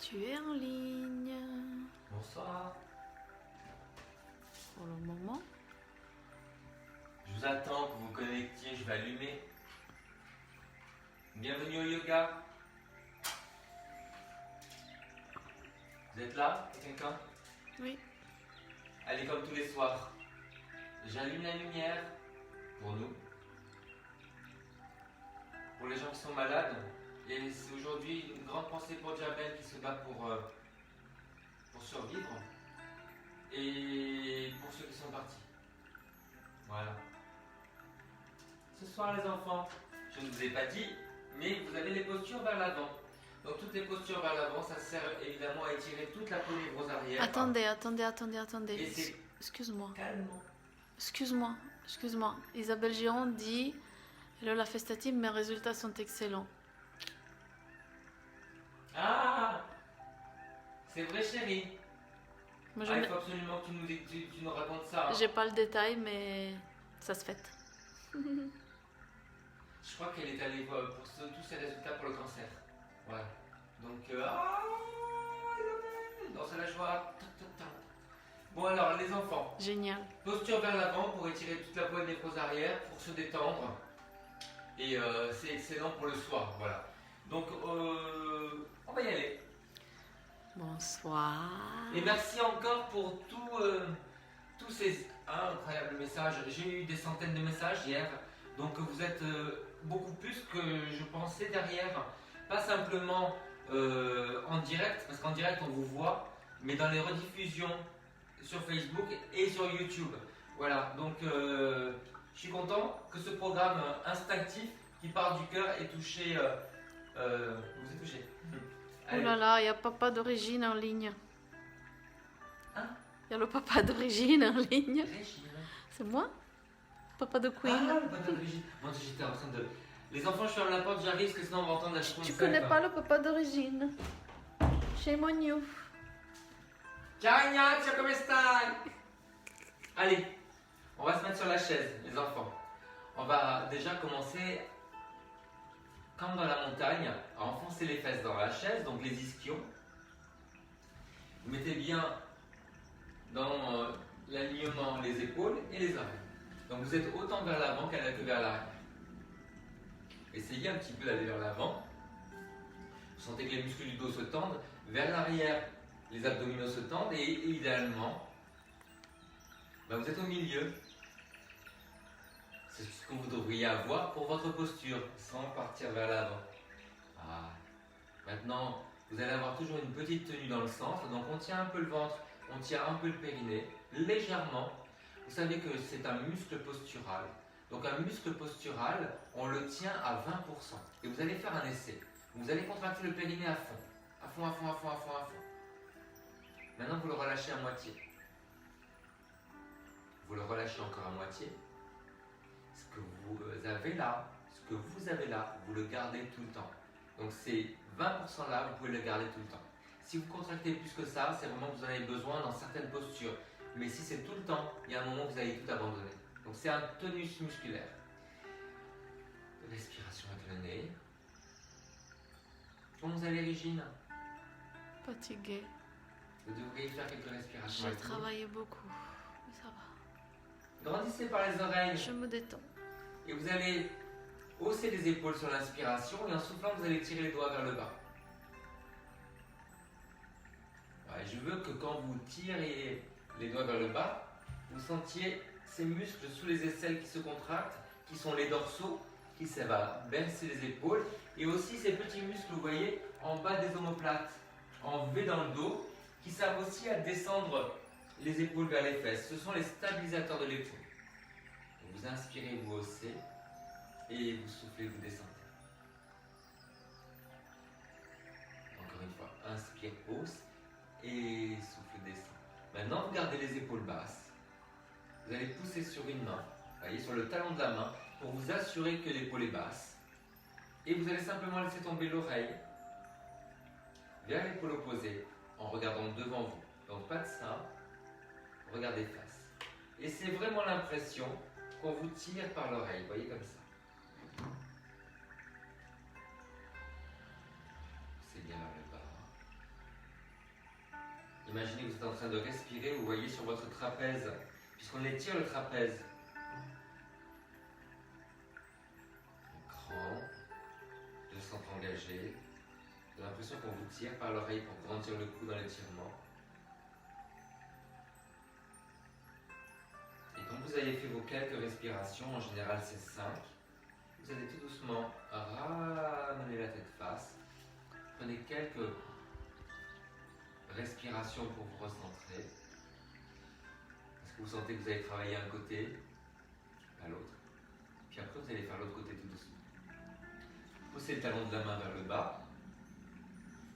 Tu es en ligne. Bonsoir. Pour le moment. Je vous attends que vous vous connectiez, je vais allumer. Bienvenue au yoga. Vous êtes là? Il y a quelqu'un? Oui. Allez, comme tous les soirs, j'allume la lumière pour nous, pour les gens qui sont malades. Et c'est aujourd'hui une grande pensée pour Jamel qui se bat pour survivre. Et pour ceux qui sont partis. Voilà. Ce soir les enfants, je ne vous ai pas dit, mais vous avez les postures vers l'avant. Donc toutes les postures vers l'avant, ça sert évidemment à étirer toute la polyvrose arrière. Attendez. Et c'est Excuse-moi. calmement. Excuse-moi. Isabelle Giron dit hello la festa team, mes résultats sont excellents. Ah, c'est vrai chérie. Moi, Il faut absolument que tu nous racontes ça. j'ai pas le détail, mais ça se fait. Je crois qu'elle est allée pour tous ses résultats pour le cancer. Voilà. Donc, non, c'est la joie. Bon alors, les enfants. Génial. Posture vers l'avant pour étirer toute la polynévrose arrière, pour se détendre. Et c'est excellent pour le soir. Voilà. Donc, on va y aller. Bonsoir. Et merci encore pour tous ces incroyables messages. J'ai eu des centaines de messages hier. Donc vous êtes beaucoup plus que je pensais derrière. Pas simplement en direct, parce qu'en direct on vous voit, mais dans les rediffusions sur Facebook et sur YouTube. Voilà, donc je suis content que ce programme instinctif qui part du cœur ait touché. Vous êtes touché. Oh là là, il y a papa d'origine en ligne. Hein? Il y a le papa d'origine en ligne. Régine. C'est moi? Papa de Queen. Ah, le papa d'origine. Moi j'étais en train de. Les enfants, je ferme la porte, j'arrive, parce que sinon on va entendre la chouette. Tu connais pas le papa d'origine? Shame on you. Ciao Ignazio, come stai? Allez, on va se mettre sur la chaise, les enfants. On va déjà commencer, comme dans la montagne, à enfoncer les fesses dans la chaise, donc les ischions. Vous mettez bien dans l'alignement les épaules et les oreilles. Donc vous êtes autant vers l'avant que vers l'arrière. Essayez un petit peu d'aller vers l'avant. Vous sentez que les muscles du dos se tendent. Vers l'arrière, les abdominaux se tendent et idéalement, vous êtes au milieu. C'est ce que vous devriez avoir pour votre posture, sans partir vers l'avant. Ah. Maintenant, vous allez avoir toujours une petite tenue dans le centre. Donc on tient un peu le ventre, on tient un peu le périnée, légèrement. Vous savez que c'est un muscle postural. Donc un muscle postural, on le tient à 20%. Et vous allez faire un essai. Vous allez contracter le périnée à fond. À fond. Maintenant, vous le relâchez à moitié. Vous le relâchez encore à moitié. Ce que vous avez là, vous le gardez tout le temps. Donc ces 20% là, vous pouvez le garder tout le temps. Si vous contractez plus que ça, c'est vraiment que vous en avez besoin dans certaines postures. Mais si c'est tout le temps, il y a un moment où vous allez tout abandonner. Donc c'est un tonus musculaire. Respiration avec le nez. Comment vous allez, Régine? Fatiguée. Vous devriez faire quelques respirations. J'ai avec nous. travaillé beaucoup, mais ça va. Grandissez par les oreilles. Je me détends. Et vous allez hausser les épaules sur l'inspiration et en soufflant, vous allez tirer les doigts vers le bas. Ouais, je veux que quand vous tirez les doigts vers le bas, vous sentiez ces muscles sous les aisselles qui se contractent, qui sont les dorsaux, qui ça va baisser les épaules, et aussi ces petits muscles, vous voyez, en bas des omoplates, en V dans le dos, qui servent aussi à descendre les épaules vers les fesses. Ce sont les stabilisateurs de l'épaule. Vous inspirez, vous haussez, et vous soufflez, vous descendez. Encore une fois, inspire, hausse, et souffle, descend. Maintenant, vous gardez les épaules basses. Vous allez pousser sur une main, voyez, sur le talon de la main, pour vous assurer que l'épaule est basse. Et vous allez simplement laisser tomber l'oreille vers l'épaule opposée, en regardant devant vous. Donc pas de sein, regardez face. Et c'est vraiment l'impression qu'on vous tire par l'oreille, voyez comme ça. C'est bien vers le bas. Imaginez que vous êtes en train de respirer, vous voyez sur votre trapèze, puisqu'on étire le trapèze. Grand, le centre engagé, j'ai l'impression qu'on vous tire par l'oreille pour grandir le cou dans l'étirement. Et quand vous avez fait vos quelques respirations, en général c'est 5, vous allez tout doucement ramener la tête face. Prenez quelques respirations pour vous recentrer. Est-ce que vous sentez que vous avez travaillé un côté, à l'autre? Puis après vous allez faire l'autre côté tout doucement. Poussez le talon de la main vers le bas.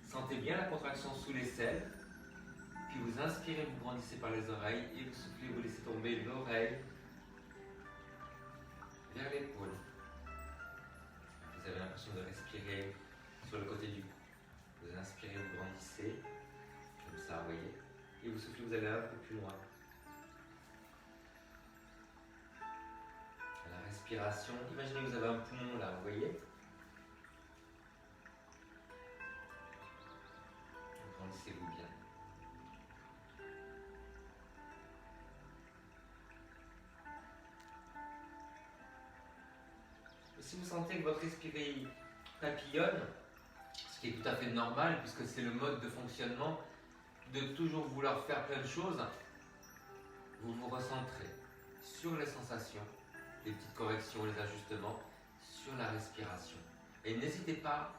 Sentez bien la contraction sous l'aisselle. Puis vous inspirez, vous grandissez par les oreilles et vous soufflez, vous laissez tomber l'oreille vers l'épaule. Vous avez l'impression de respirer sur le côté du cou. Vous inspirez, vous grandissez, comme ça, vous voyez. Et vous soufflez, vous allez un peu plus loin. À la respiration, imaginez que vous avez un poumon là, vous voyez. Grandissez-vous bien. Et si vous sentez que votre esprit papillonne, ce qui est tout à fait normal puisque c'est le mode de fonctionnement de toujours vouloir faire plein de choses, vous vous recentrez sur les sensations, les petites corrections, les ajustements, sur la respiration. Et n'hésitez pas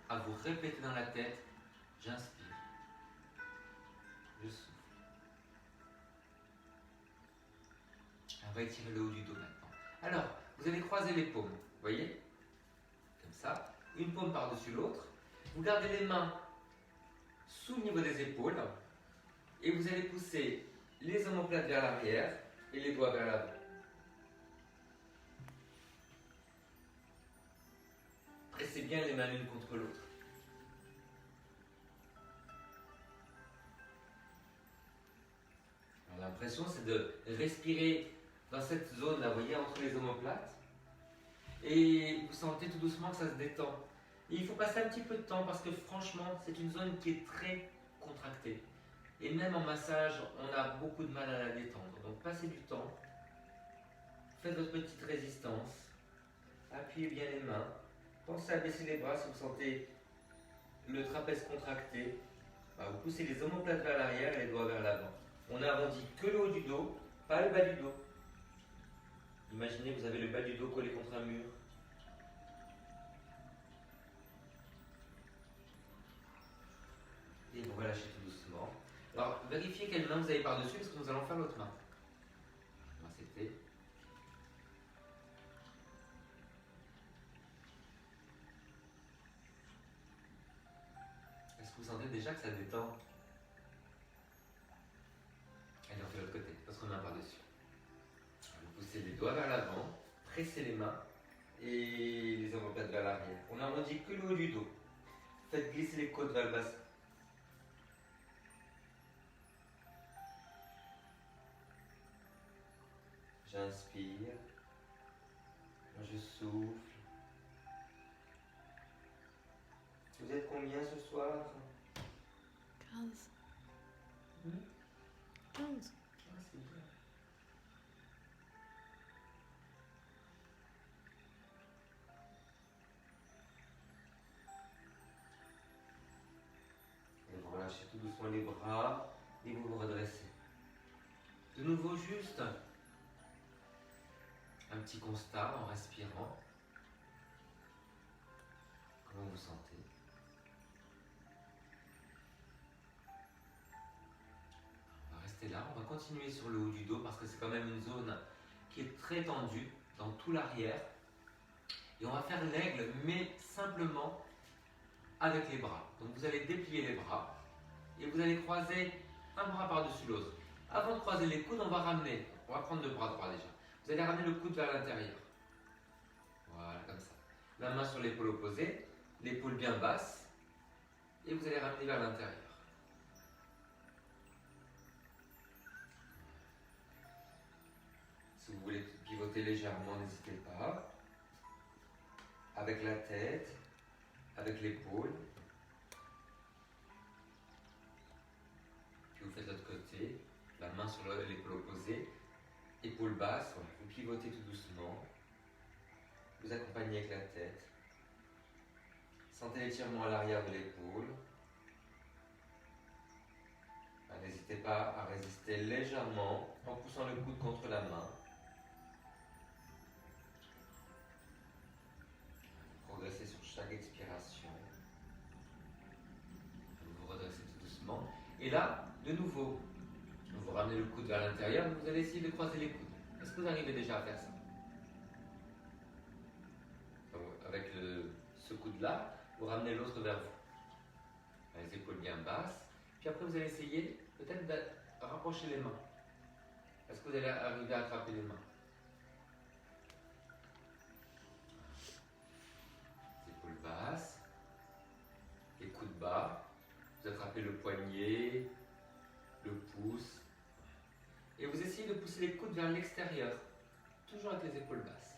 à vous répéter dans la tête, j'inspire, je souffle. On va étirer le haut du dos maintenant. Alors, vous allez croiser les paumes, vous voyez? Comme ça, une paume par-dessus l'autre. Vous gardez les mains sous le niveau des épaules et vous allez pousser les omoplates vers l'arrière et les doigts vers l'avant. Pressez bien les mains l'une contre l'autre. L'impression c'est de respirer dans cette zone là, vous voyez, entre les omoplates. Et vous sentez tout doucement que ça se détend. Et il faut passer un petit peu de temps parce que franchement, c'est une zone qui est très contractée. Et même en massage, on a beaucoup de mal à la détendre. Donc passez du temps. Faites votre petite résistance. Appuyez bien les mains. Pensez à baisser les bras si vous sentez le trapèze contracté. Vous poussez les omoplates vers l'arrière et les doigts vers l'avant. On arrondit que le haut du dos, pas le bas du dos. Imaginez que vous avez le bas du dos collé contre un mur. Et vous relâchez tout doucement. Alors, vérifiez quelle main vous avez par-dessus parce que nous allons faire l'autre main. C'était. Est-ce que vous sentez déjà que ça détend? Allez, on fait l'autre côté, parce qu'on a un par-dessus. Vous poussez les doigts vers l'avant, pressez les mains et les omoplates vers l'arrière. On n'arrondit que le haut du dos. Faites glisser les côtes vers le bassin. J'inspire, je souffle. Vous êtes combien ce soir? 15. 15. Ah, c'est bien. Et vous relâchez tout doucement les bras et vous vous redressez. De nouveau, juste un petit constat en respirant. Comment vous sentez? On va rester là, on va continuer sur le haut du dos parce que c'est quand même une zone qui est très tendue dans tout l'arrière. Et on va faire l'aigle, mais simplement avec les bras. Donc vous allez déplier les bras et vous allez croiser un bras par-dessus l'autre. Avant de croiser les coudes, on va ramener, on va prendre le bras droit déjà. Vous allez ramener le coude vers l'intérieur. Voilà, comme ça. La main sur l'épaule opposée, l'épaule bien basse, et vous allez ramener vers l'intérieur. Si vous voulez pivoter légèrement, n'hésitez pas. Avec la tête, avec l'épaule. Puis vous faites l'autre côté, la main sur l'épaule opposée, épaule basse, voilà. Vous pivotez tout doucement. Vous accompagnez avec la tête. Sentez l'étirement à l'arrière de l'épaule. N'hésitez pas à résister légèrement en poussant le coude contre la main. Progressez sur chaque expiration. Vous vous redressez tout doucement. Et là, de nouveau, vous ramenez le coude vers l'intérieur, vous allez essayer de croiser les coudes. Est-ce que vous arrivez déjà à faire ça? Donc, avec ce coude-là, vous ramenez l'autre vers vous. Les épaules bien basses. Puis après, vous allez essayer peut-être de rapprocher les mains. Est-ce que vous allez arriver à attraper les mains? Les épaules basses. Les coudes bas. Vous attrapez le poignet, le pouce. Et vous essayez de pousser les coudes vers l'extérieur. Toujours avec les épaules basses.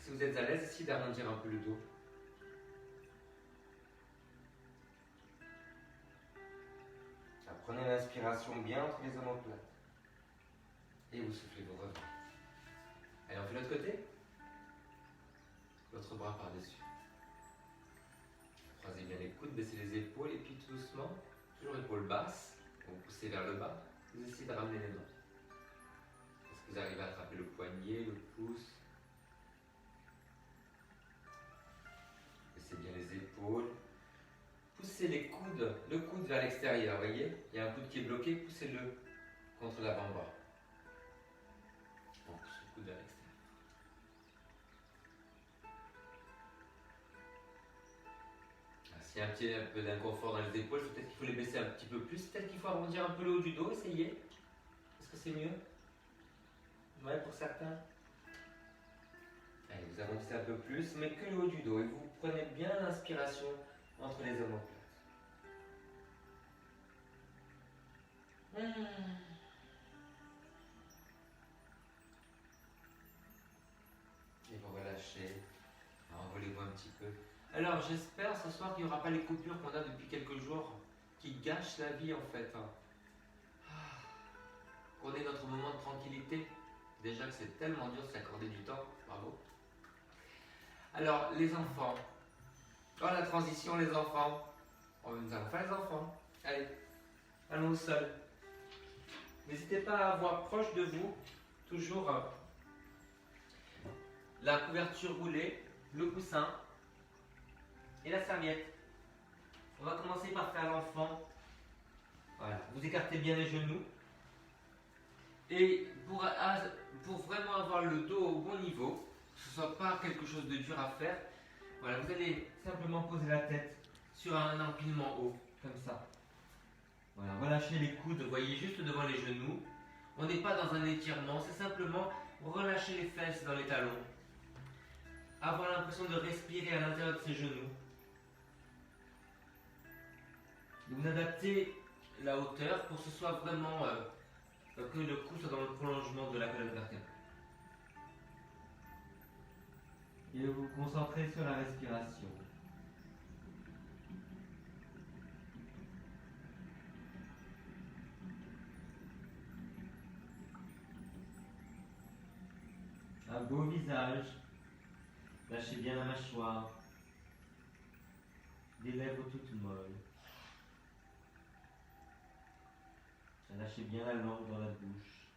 Si vous êtes à l'aise, essayez d'arrondir un peu le dos. Prenez l'inspiration bien entre les omoplates. Et vous soufflez, vous revenez. Allez, on fait l'autre côté. L'autre bras par-dessus. Croisez bien les coudes, baissez les épaules et puis tout doucement, toujours épaules basses, vous poussez vers le bas, vous essayez de ramener les mains. Est-ce que vous arrivez à attraper le poignet, le pouce? Baissez bien les épaules. Poussez les coudes, le coude vers l'extérieur, voyez? Il y a un coude qui est bloqué, poussez-le contre l'avant-bras. On pousse le coude vers l'extérieur. S'il y a un peu d'inconfort dans les épaules, peut-être qu'il faut les baisser un petit peu plus, peut-être qu'il faut arrondir un peu le haut du dos, essayez. Est-ce que c'est mieux? Ouais, pour certains. Allez, vous arrondissez un peu plus, mais que le haut du dos, et vous prenez bien l'inspiration entre les omoplates. Et vous relâchez, envolez-vous un petit peu. Alors j'espère ce soir qu'il n'y aura pas les coupures qu'on a depuis quelques jours qui gâchent la vie en fait. Qu'on ait notre moment de tranquillité. Déjà que c'est tellement dur de s'accorder du temps. Bravo. Alors les enfants. Dans la transition les enfants. Nous allons faire les enfants. Allez, allons au sol. N'hésitez pas à avoir proche de vous toujours la couverture roulée, le coussin et la serviette. On va commencer par faire l'enfant. Voilà, vous écartez bien les genoux. Et pour vraiment avoir le dos au bon niveau, que ce ne soit pas quelque chose de dur à faire, voilà, vous allez simplement poser la tête sur un empilement haut, comme ça. Voilà, relâchez les coudes, vous voyez, juste devant les genoux. On n'est pas dans un étirement, c'est simplement relâcher les fesses dans les talons. Avoir l'impression de respirer à l'intérieur de ses genoux. Vous adaptez la hauteur pour que ce soit vraiment que le cou soit dans le prolongement de la colonne vertébrale. Et vous vous concentrez sur la respiration. Un beau visage. Lâchez bien la mâchoire. Des lèvres toutes molles. Lâchez bien la langue dans la bouche.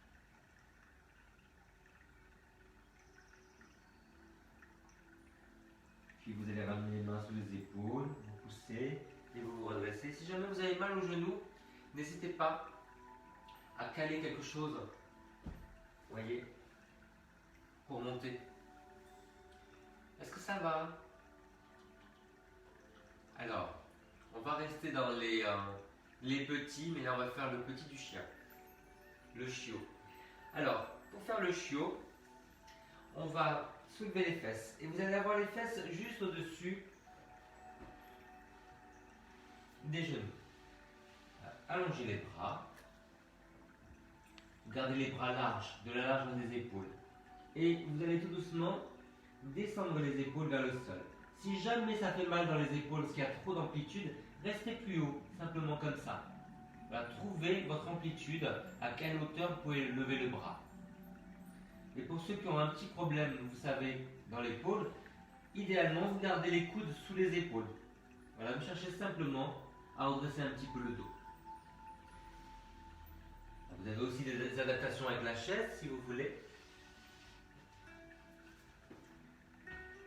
Puis vous allez ramener les mains sous les épaules, vous poussez et vous vous redressez. Si jamais vous avez mal au genou, n'hésitez pas à caler quelque chose, vous voyez, pour monter. Est-ce que ça va? Alors, on va rester dans les petits, mais là on va faire le petit du chien, le chiot. Alors, pour faire le chiot, on va soulever les fesses et vous allez avoir les fesses juste au-dessus des genoux. Allongez les bras, gardez les bras larges, de la largeur des épaules et vous allez tout doucement descendre les épaules vers le sol. Si jamais ça fait mal dans les épaules, parce qu'il y a trop d'amplitude, restez plus haut, simplement comme ça. Voilà, trouvez votre amplitude, à quelle hauteur vous pouvez lever le bras. Et pour ceux qui ont un petit problème, vous savez, dans l'épaule, idéalement, vous gardez les coudes sous les épaules. Voilà, vous cherchez simplement à redresser un petit peu le dos. Vous avez aussi des adaptations avec la chaise, si vous voulez.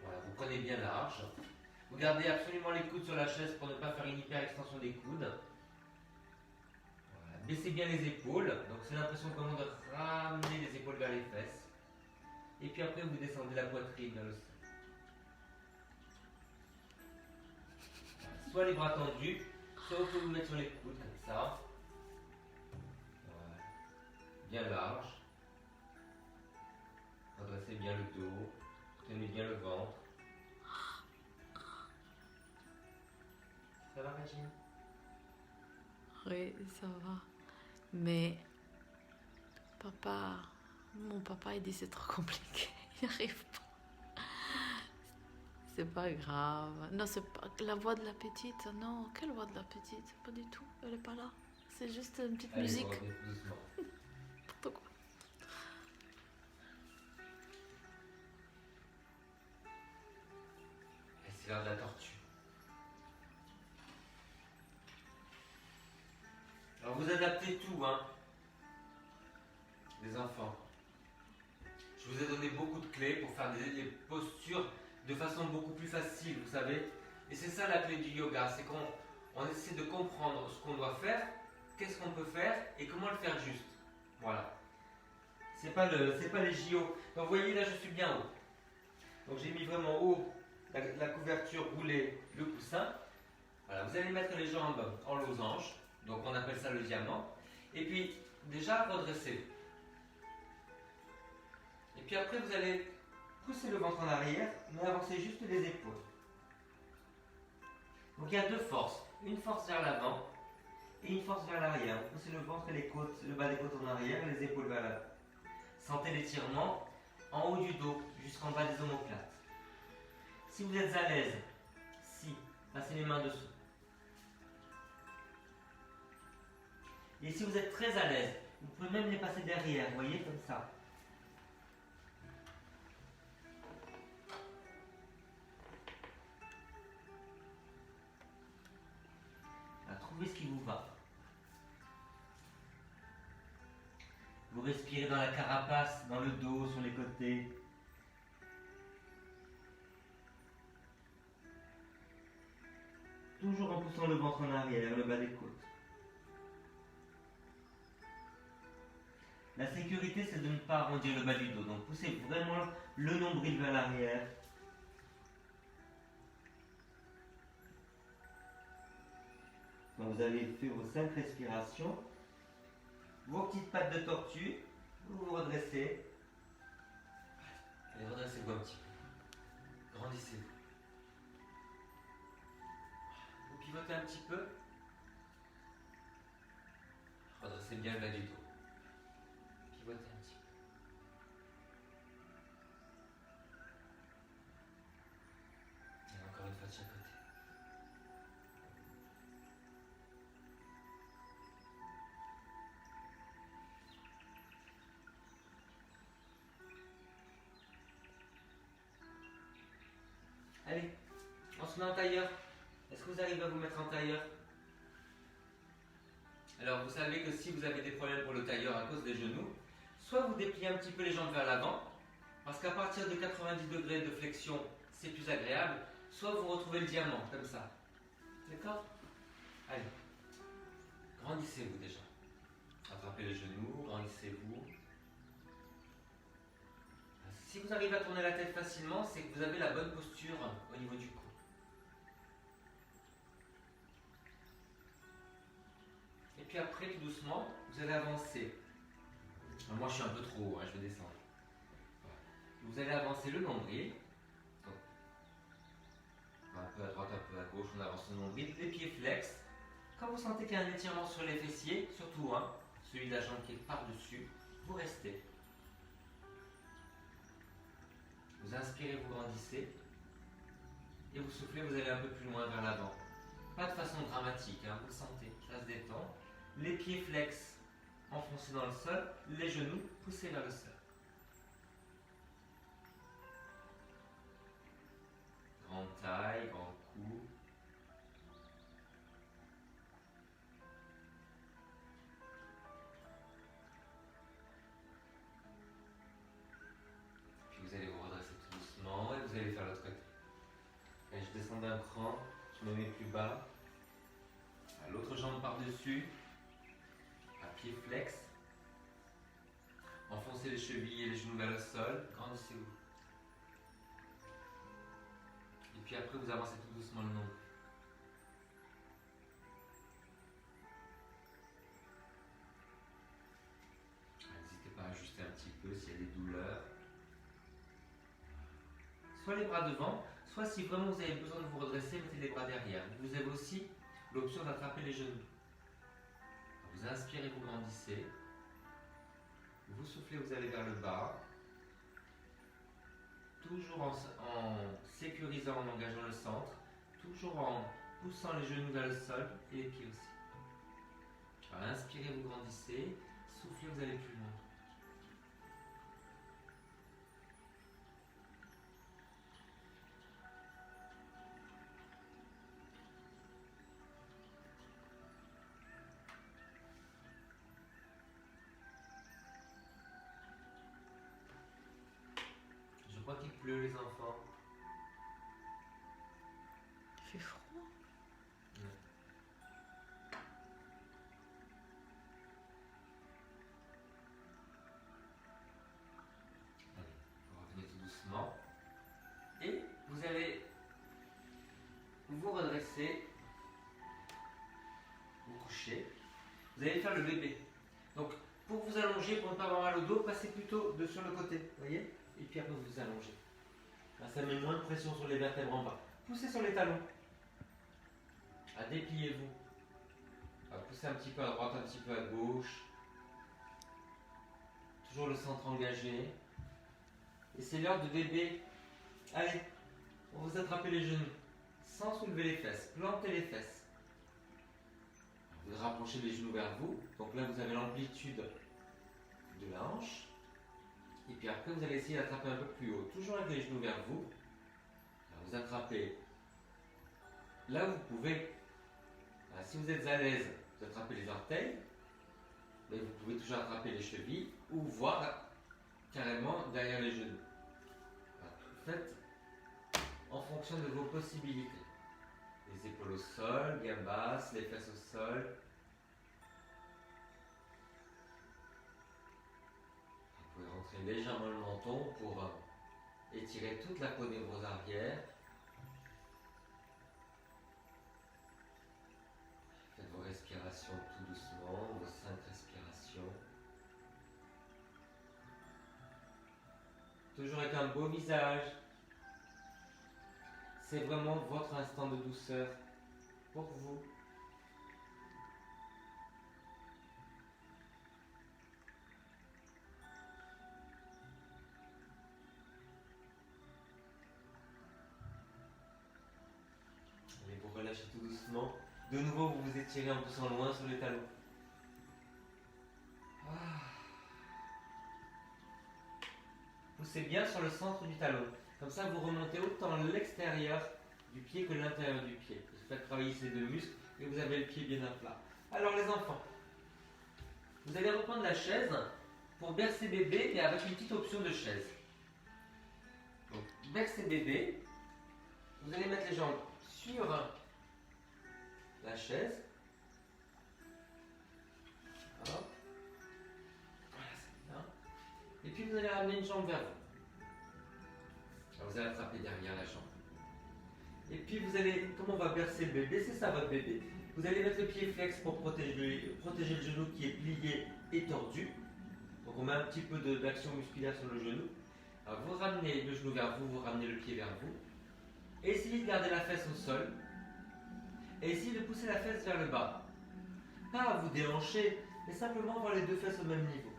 Voilà, vous prenez bien large. Vous gardez absolument les coudes sur la chaise pour ne pas faire une hyper-extension des coudes. Voilà. Baissez bien les épaules. Donc c'est l'impression comment de ramener les épaules vers les fesses. Et puis après, vous descendez la poitrine vers le sol. Soit les bras tendus, soit vous pouvez vous mettre sur les coudes comme ça. Voilà. Bien large. Redressez bien le dos. Tenez bien le ventre. Ça va, Régine? Oui, ça va. Mais mon papa, il dit c'est trop compliqué. Il n'arrive pas. C'est pas grave. Non, c'est pas la voix de la petite. Non, quelle voix de la petite? Pas du tout. Elle est pas là. C'est juste une petite Allez, musique. doucement. N'importe quoi. Et c'est l'heure de la tortue. Alors vous adaptez tout, hein, les enfants. Je vous ai donné beaucoup de clés pour faire des postures de façon beaucoup plus facile, vous savez. Et c'est ça la clé du yoga, c'est qu'on essaie de comprendre ce qu'on doit faire, qu'est-ce qu'on peut faire et comment le faire juste. Voilà. C'est pas les JO. Donc vous voyez là, je suis bien haut. Donc j'ai mis vraiment haut la couverture, roulée, le coussin. Voilà, vous allez mettre les jambes en losange. Donc on appelle ça le diamant. Et puis déjà redressez. Et puis après vous allez pousser le ventre en arrière, mais avancer juste les épaules. Donc il y a deux forces. Une force vers l'avant et une force vers l'arrière. Vous poussez le ventre et les côtes, le bas des côtes en arrière et les épaules vers l'avant. Sentez l'étirement en haut du dos jusqu'en bas des omoplates. Si vous êtes à l'aise, passez les mains dessous. Et si vous êtes très à l'aise, vous pouvez même les passer derrière, vous voyez, comme ça. Trouvez ce qui vous va. Vous respirez dans la carapace, dans le dos, sur les côtés. Toujours en poussant le ventre en arrière, le bas des côtes. La sécurité, c'est de ne pas arrondir le bas du dos. Donc poussez vraiment le nombril vers l'arrière. Quand vous avez fait vos 5 respirations, vos petites pattes de tortue, vous vous redressez. Allez, redressez-vous un petit peu. Grandissez-vous. Vous pivotez un petit peu. Redressez bien le bas du dos. Pivotez un petit peu. Et encore une fois de chaque côté. Allez, on se met en tailleur. Est-ce que vous arrivez à vous mettre en tailleur? Alors vous savez que si vous avez des problèmes pour le tailleur à cause des genoux, soit vous dépliez un petit peu les jambes vers l'avant, parce qu'à partir de 90 degrés de flexion, c'est plus agréable, soit vous retrouvez le diamant, comme ça. D'accord? Allez, grandissez-vous déjà. Attrapez les genoux, grandissez-vous. Si vous arrivez à tourner la tête facilement, c'est que vous avez la bonne posture au niveau du cou. Et puis après, tout doucement, vous allez avancer. Alors moi, je suis un peu trop haut, hein, je vais descendre. Voilà. Vous allez avancer le nombril. Donc, un peu à droite, un peu à gauche, on avance le nombril. Les pieds flex. Quand vous sentez qu'il y a un étirement sur les fessiers, surtout celui de la jambe qui est par-dessus, vous restez. Vous inspirez, vous grandissez. Et vous soufflez, vous allez un peu plus loin vers l'avant. Pas de façon dramatique, hein, vous le sentez, ça se détend. Les pieds flex, enfoncés dans le sol, les genoux poussés vers le sol. Grande taille, grand cou. Puis vous allez vous redresser tout doucement et vous allez faire l'autre côté. Et je descends d'un cran, je me mets plus bas. L'autre jambe par-dessus, à pied flex. Enfoncez les chevilles et les genoux vers le sol, grandissez-vous. Et puis après, vous avancez tout doucement le nombre. N'hésitez pas à ajuster un petit peu s'il y a des douleurs. Soit les bras devant, soit si vraiment vous avez besoin de vous redresser, mettez les bras derrière. Vous avez aussi l'option d'attraper les genoux. Vous inspirez, vous grandissez. Vous soufflez, vous allez vers le bas. Toujours en sécurisant, en engageant le centre. Toujours en poussant les genoux vers le sol et les pieds aussi. Alors, inspirez, vous grandissez. Soufflez, vous allez plus loin. Je crois qu'il pleut, les enfants. Il fait froid. Allez, vous revenez tout doucement. Et vous allez vous redresser, vous coucher. Vous allez faire le bébé. Donc, pour vous allonger, pour ne pas avoir mal au dos, passez plutôt sur le côté. Vous voyez? Et puis après, vous vous allongez. Là, ça met moins de pression sur les vertèbres en bas. Poussez sur les talons. Dépliez-vous. Poussez un petit peu à droite, un petit peu à gauche. Toujours le centre engagé. Et c'est l'heure de bébé. Allez, on vous attraper les genoux. Sans soulever les fesses. Plantez les fesses. Vous rapprochez les genoux vers vous. Donc là, vous avez l'amplitude de la hanche. Et puis après, vous allez essayer d'attraper un peu plus haut. Toujours avec les genoux vers vous. Alors, vous attrapez là où vous pouvez. Alors, si vous êtes à l'aise, vous attrapez les orteils. Mais vous pouvez toujours attraper les chevilles ou voir carrément derrière les genoux. Alors, faites en fonction de vos possibilités. Les épaules au sol, bien basses, les fesses au sol. Vous pouvez rentrer légèrement le menton pour étirer toute la peau des bras arrière. Faites vos respirations tout doucement, vos 5 respirations. Toujours avec un beau visage. C'est vraiment votre instant de douceur pour vous. Allez, vous relâchez tout doucement. De nouveau, vous vous étirez en poussant loin sur les talons. Poussez bien sur le centre du talon. Comme ça, vous remontez autant l'extérieur du pied que l'intérieur du pied. Vous faites travailler ces deux muscles et vous avez le pied bien à plat. Alors les enfants, vous allez reprendre la chaise pour bercer bébé, mais avec une petite option de chaise. Donc, bercer bébé, vous allez mettre les jambes sur la chaise. Hop. Voilà, c'est bien. Et puis vous allez ramener une jambe vers vous. Alors, vous allez attraper derrière la jambe. Et puis vous allez, comment on va bercer le bébé? C'est ça votre bébé. Vous allez mettre le pied flex pour protéger le genou qui est plié et tordu. Donc on met un petit peu d'action musculaire sur le genou. Alors, vous ramenez le genou vers vous, vous ramenez le pied vers vous. Essayez de garder la fesse au sol. Et essayez de pousser la fesse vers le bas. Pas à vous déhancher, mais simplement avoir les deux fesses au même niveau.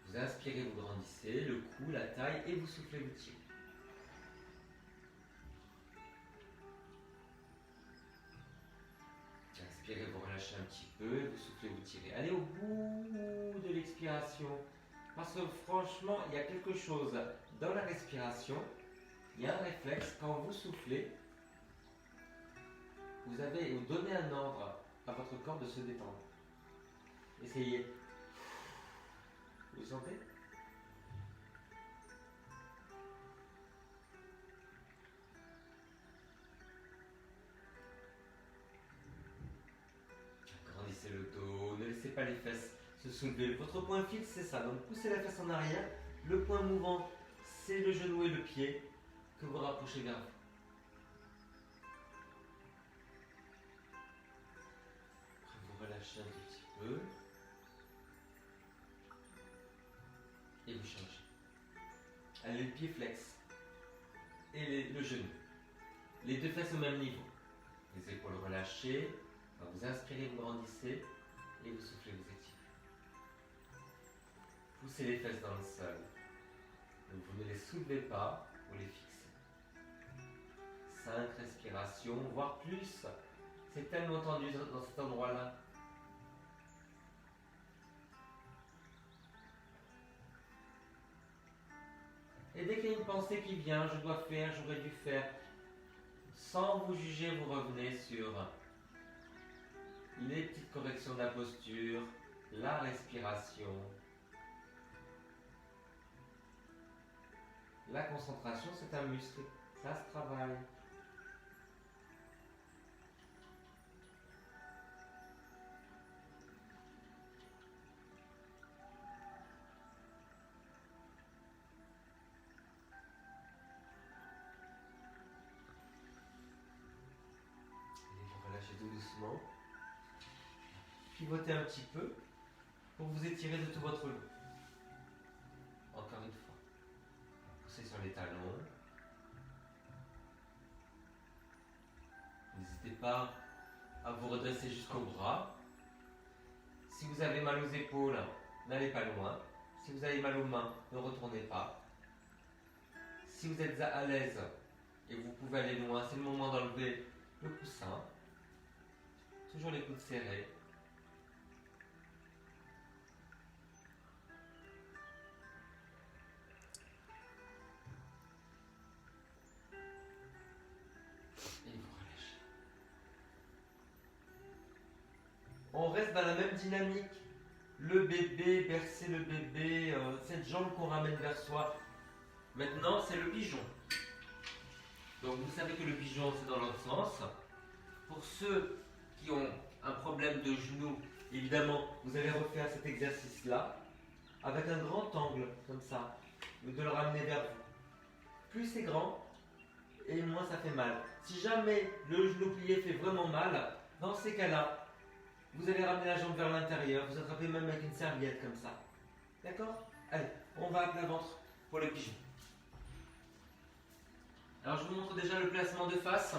Vous inspirez, vous grandissez, le cou, la taille, et vous soufflez, vous tirez. peu et vous soufflez, vous tirez. Allez au bout de l'expiration. Parce que franchement, il y a quelque chose dans la respiration. Il y a un réflexe, quand vous soufflez, vous donnez un ordre à votre corps de se détendre. Essayez. Vous sentez? Agrandissez le dos, ne laissez pas les fesses se soulever. Votre point fixe, c'est ça. Donc poussez la fesse en arrière. Le point mouvant, c'est le genou et le pied que vous rapprochez vers vous. Après, vous relâchez un tout petit peu. Et vous changez. Allez, le pied flex. Et le genou. Les deux fesses au même niveau. Les épaules relâchées. Vous inspirez, vous grandissez. Et vous soufflez, vous étirez. Poussez les fesses dans le sol. Donc vous ne les soulevez pas, vous les fixez. 5 respirations, voire plus. C'est tellement tendu dans cet endroit-là. Et dès qu'il y a une pensée qui vient, je dois faire, j'aurais dû faire, sans vous juger, vous revenez sur les petites corrections de la posture, la respiration, la concentration, c'est un muscle, ça se travaille. Et vous relâchez tout doucement. Pivotez un petit peu pour vous étirer de tout votre long. Encore une fois. Poussez sur les talons. N'hésitez pas à vous redresser jusqu'au bras. Si vous avez mal aux épaules, n'allez pas loin. Si vous avez mal aux mains, ne retournez pas. Si vous êtes à l'aise et vous pouvez aller loin, c'est le moment d'enlever le coussin. Toujours les coudes serrés. Et vous relâchez. On reste dans la même dynamique. Le bébé, bercer le bébé, cette jambe qu'on ramène vers soi. Maintenant, c'est le pigeon. Donc vous savez que le pigeon, c'est dans l'autre sens. Pour ceux qui ont un problème de genou, évidemment, vous allez refaire cet exercice-là avec un grand angle, comme ça, de le ramener vers vous. Plus c'est grand, et moins ça fait mal. Si jamais le genou plié fait vraiment mal, dans ces cas-là, vous allez ramener la jambe vers l'intérieur, vous attrapez même avec une serviette comme ça. D'accord? Allez, on va à plat ventre pour le pigeon. Alors je vous montre déjà le placement de face.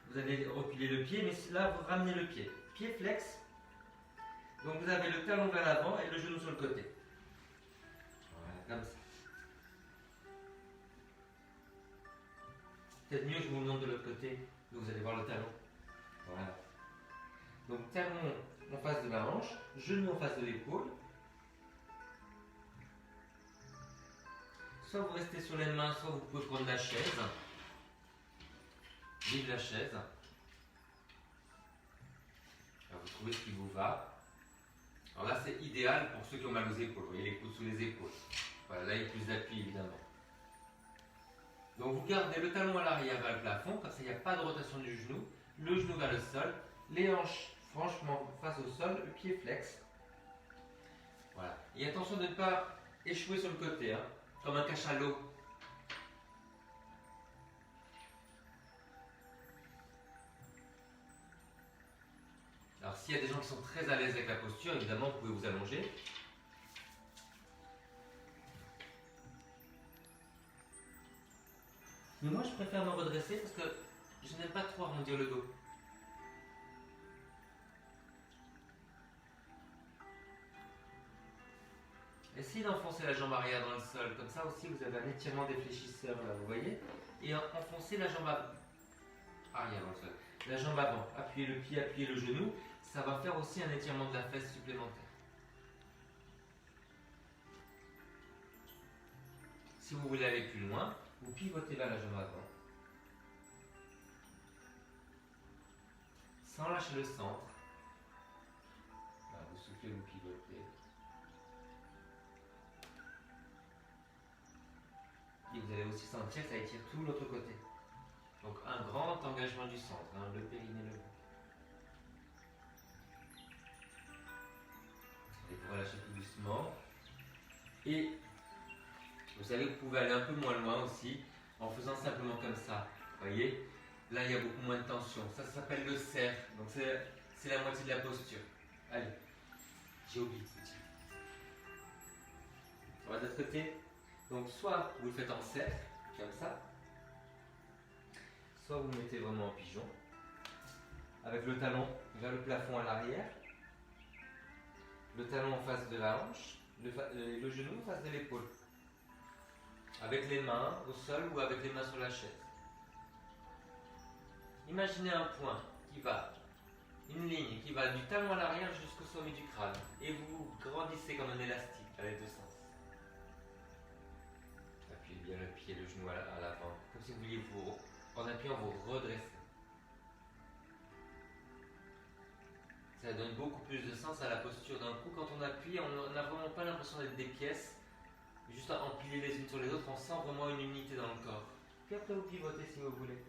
Vous allez reculer le pied, mais là vous ramenez le pied. Pied flex. Donc vous avez le talon vers l'avant et le genou sur le côté. Voilà, comme ça. Peut-être mieux que je vous le montre de l'autre côté, donc vous allez voir le talon. Voilà. Donc talon en face de la hanche, genou en face de l'épaule. Soit vous restez sur les mains, soit vous pouvez prendre la chaise. Vive la chaise. Alors vous trouvez ce qui vous va. Alors là c'est idéal pour ceux qui ont mal aux épaules. Vous voyez les coudes sous les épaules. Voilà, là il y a plus d'appui évidemment. Donc vous gardez le talon à l'arrière vers le plafond, comme ça il n'y a pas de rotation du genou. Le genou vers le sol, les hanches franchement face au sol, le pied flex. Voilà. Et attention de ne pas échouer sur le côté, hein, comme un cachalot. Alors s'il y a des gens qui sont très à l'aise avec la posture, évidemment vous pouvez vous allonger. Mais moi je préfère me redresser parce que je n'aime pas trop arrondir le dos. Essayez d'enfoncer la jambe arrière dans le sol, comme ça aussi vous avez un étirement des fléchisseurs là, vous voyez? Et enfoncez la jambe arrière dans le sol. la jambe avant. Appuyez le pied, appuyez le genou. Ça va faire aussi un étirement de la fesse supplémentaire. Si vous voulez aller plus loin, vous pivotez vers la jambe avant. Sans lâcher le centre. Voilà, vous soufflez, vous pivotez. Et vous allez aussi sentir que ça étire tout l'autre côté. Donc un grand engagement du centre, hein, le périnée, le ventre. Et vous relâchez tout doucement. Et vous savez que vous pouvez aller un peu moins loin aussi en faisant simplement comme ça. Vous voyez? Là, il y a beaucoup moins de tension. Ça s'appelle le cercle. Donc c'est la moitié de la posture. Allez, j'ai oublié de petit. On va de l'autre côté. Donc soit vous le faites en cercle, comme ça. Soit vous mettez vraiment en pigeon. Avec le talon vers le plafond à l'arrière. Le talon en face de la hanche. Le genou en face de l'épaule. Avec les mains au sol ou avec les mains sur la chaise. Imaginez un point qui va, une ligne qui va du talon à l'arrière jusqu'au sommet du crâne. Et vous grandissez comme un élastique à les deux sens. Appuyez bien le pied, le genou à l'avant, comme si vous vouliez en appuyant, vous redresser. Ça donne beaucoup plus de sens à la posture. D'un coup, quand on appuie, on n'a vraiment pas l'impression d'être des pièces. Juste à empiler les unes sur les autres, on sent vraiment une unité dans le corps. Puis après, vous pivotez si vous voulez.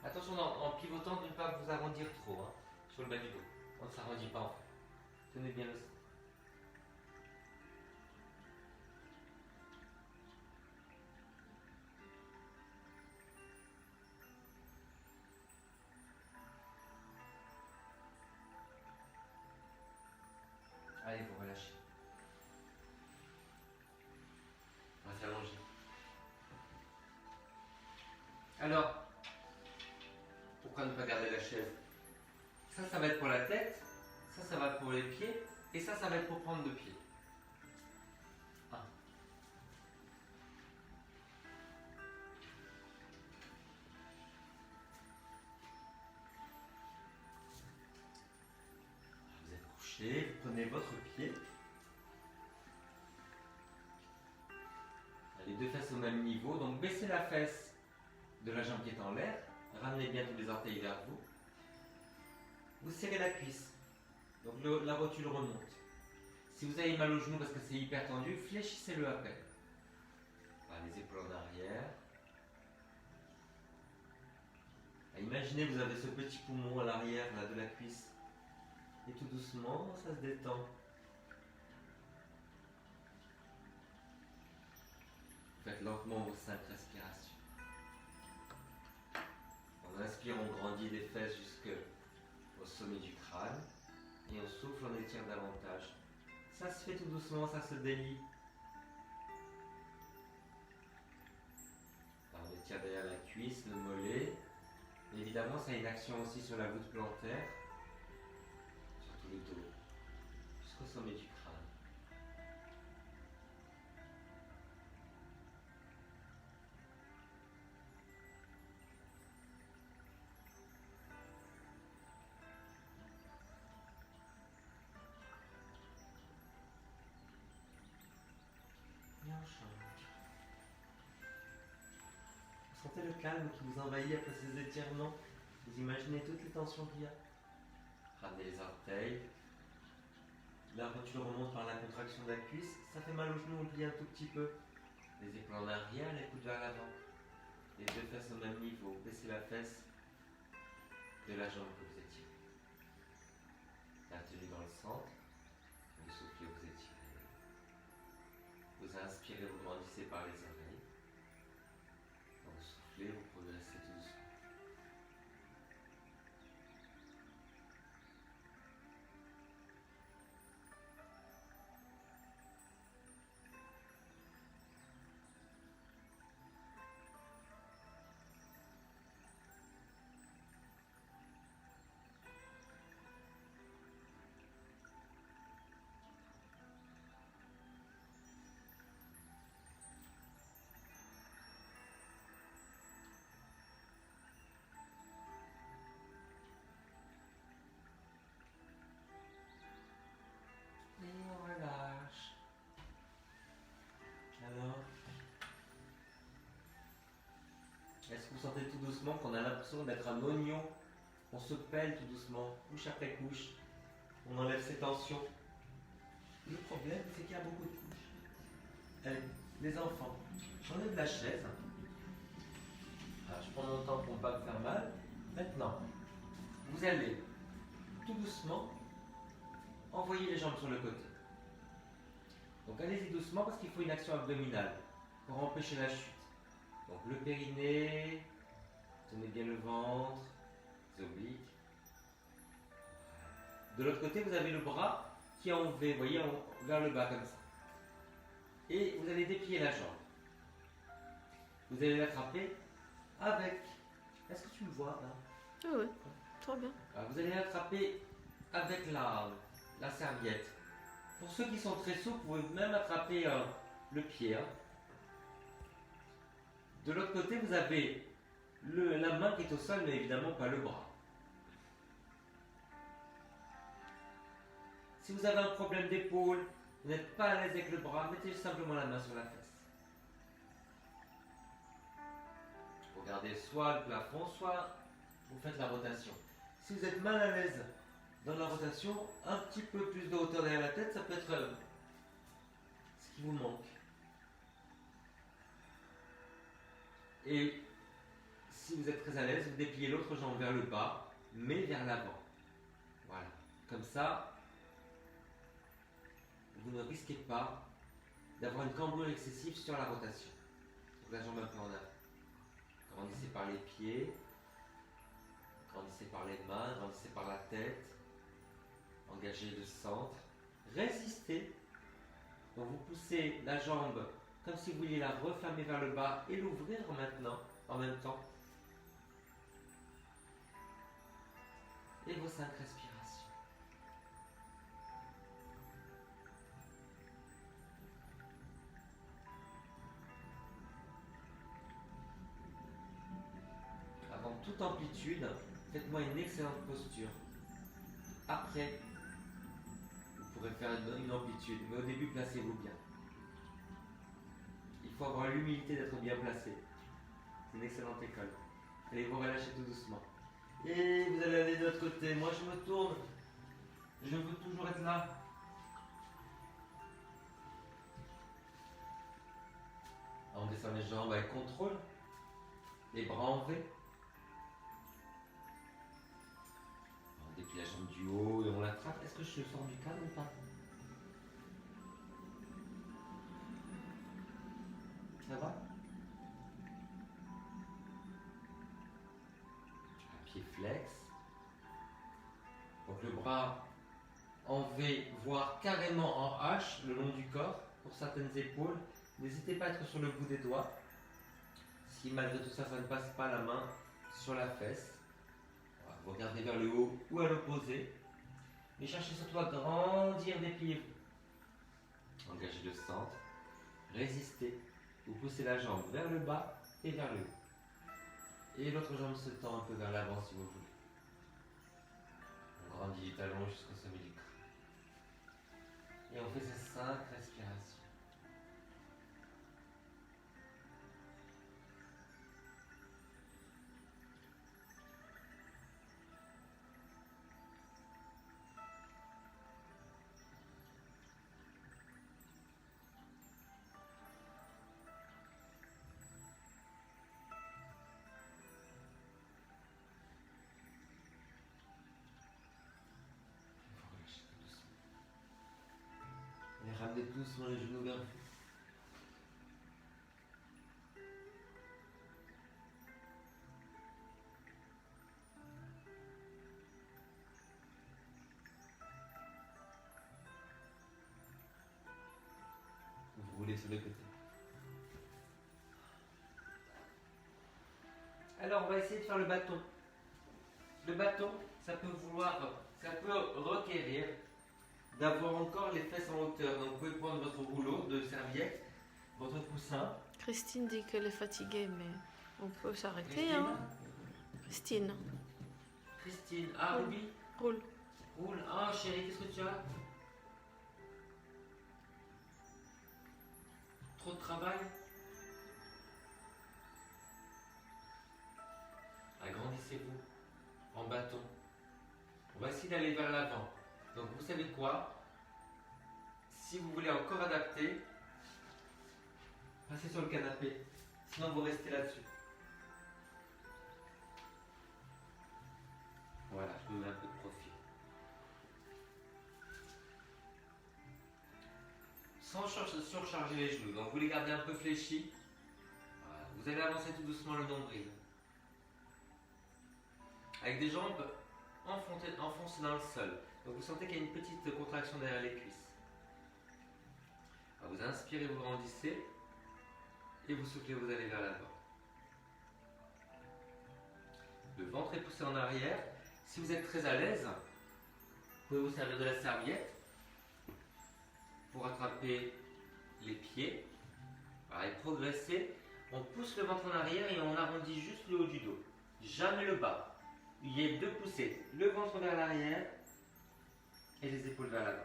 Attention en pivotant de ne pas vous arrondir trop hein, sur le bas du dos. On ne s'arrondit pas en fait. Tenez bien le centre. Allez, vous relâchez. On va s'allonger. Alors, pourquoi ne pas garder la chaise? Ça va être pour la tête, ça va être pour les pieds, et ça va être pour prendre deux pieds. Un. Vous êtes couché, vous prenez votre pied. Les deux fesses au même niveau, donc baissez la fesse de la jambe qui est en l'air, ramenez bien tous les orteils vers vous. Vous serrez la cuisse, donc la rotule remonte. Si vous avez mal au genou parce que c'est hyper tendu, fléchissez-le après. Voilà, les épaules en arrière. Imaginez vous avez ce petit poumon à l'arrière de la cuisse. Et tout doucement, ça se détend. Faites lentement vos 5 respirations. On inspire, on grandit les fesses jusqu'au sommet du crâne. Et on souffle, on étire davantage. Ça se fait tout doucement, ça se délie. Alors, on étire derrière la cuisse, le mollet. Évidemment, ça a une action aussi sur la voûte plantaire, sur tout le dos, jusqu'au sommet du crâne. Et on change. Vous sentez le calme qui vous envahit après ces étirements. Vous imaginez toutes les tensions qu'il y a. Ramenez les orteils. La rotule remonte par la contraction de la cuisse. Ça fait mal au genou, on plie un tout petit peu. Les épaules en arrière, les coudes vers l'avant. Les deux fesses au même niveau. Baissez la fesse de la jambe que vous étirez. La tenue dans le centre. Vous soufflez, vous étirez. Vous inspirez, vous grandissez par les oreilles. Vous soufflez, vous progressez tout doucement. doucement qu'on a l'impression d'être un oignon. On se pèle tout doucement, couche après couche. On enlève ses tensions. Le problème, c'est qu'il y a beaucoup de couches. Allez, les enfants, j'enlève la chaise. Alors, je prends mon temps pour ne pas me faire mal. Maintenant, vous allez tout doucement envoyer les jambes sur le côté. Donc allez-y doucement parce qu'il faut une action abdominale pour empêcher la chute. Donc le périnée, tenez bien le ventre, les obliques. De l'autre côté, vous avez le bras qui est enlevé, vous voyez, vers le bas comme ça. Et vous allez déplier la jambe. Vous allez l'attraper avec... Est-ce que tu me vois là? Oui, oui, très bien. Alors, vous allez l'attraper avec la serviette. Pour ceux qui sont très souples, vous pouvez même attraper le pied. Hein. De l'autre côté, vous avez la main qui est au sol, mais évidemment pas le bras. Si vous avez un problème d'épaule, vous n'êtes pas à l'aise avec le bras, mettez simplement la main sur la fesse. Regardez soit le plafond, soit vous faites la rotation. Si vous êtes mal à l'aise dans la rotation, un petit peu plus de hauteur derrière la tête, ça peut être ce qui vous manque. Et si vous êtes très à l'aise, vous dépliez l'autre jambe vers le bas, mais vers l'avant. Voilà. Comme ça, vous ne risquez pas d'avoir une cambrure excessive sur la rotation. Donc la jambe un peu en avant. Grandissez par les pieds, grandissez par les mains, grandissez par la tête. Engagez le centre. Résistez. Donc vous poussez la jambe comme si vous vouliez la refermer vers le bas et l'ouvrir maintenant, en même temps. Et vos 5 respirations. Avant toute amplitude, faites-moi une excellente posture. Après, vous pourrez faire une amplitude, mais au début, placez-vous bien. Il faut avoir l'humilité d'être bien placé. C'est une excellente école. Allez vous relâcher tout doucement. Et vous allez aller de l'autre côté. Moi, je me tourne. Je veux toujours être là. On descend les jambes avec contrôle. Les bras en V. On déplie la jambe du haut et on l'attrape. Est-ce que je sors du cadre ou pas? Ça va? Un pied flex. Donc le bras en V, voire carrément en H, le long du corps, pour certaines épaules. N'hésitez pas à être sur le bout des doigts. Si malgré tout ça, ça ne passe pas la main sur la fesse. Voilà, vous regardez vers le haut ou à l'opposé. Mais cherchez surtout à grandir, dépliez-vous. Engagez le centre. Résistez. Vous poussez la jambe vers le bas et vers le haut. Et l'autre jambe se tend un peu vers l'avant si vous voulez. On grandit les talons jusqu'au sommet du crâne. Et on fait ces 5 respirations. Et ramenez doucement les genoux vers vous. Vous roulez sur les côtés. Alors on va essayer de faire le bâton. Le bâton, ça peut requérir d'avoir encore les fesses en hauteur. Donc vous pouvez prendre votre rouleau de serviette, votre coussin. Christine dit qu'elle est fatiguée, mais on peut s'arrêter. Christine, Hein. Christine, Christine, ah Ruby, roule. roule. Ah chérie, qu'est-ce que tu as? Trop de travail? bâton. On va essayer d'aller vers l'avant. Donc vous savez quoi? Si vous voulez encore adapter, passez sur le canapé. Sinon vous restez là-dessus. Voilà, je me mets un peu de profil. Sans surcharger les genoux. Donc vous les gardez un peu fléchis. Voilà. Vous allez avancer tout doucement le nombril. Avec des jambes enfoncées dans le sol. Donc vous sentez qu'il y a une petite contraction derrière les cuisses. Alors vous inspirez, vous grandissez. Et vous soufflez, vous allez vers l'avant. Le ventre est poussé en arrière. Si vous êtes très à l'aise, vous pouvez vous servir de la serviette pour attraper les pieds. Voilà, et progresser. On pousse le ventre en arrière et on arrondit juste le haut du dos. Jamais le bas. Il y a 2 poussées. Le ventre vers l'arrière et les épaules vers l'avant.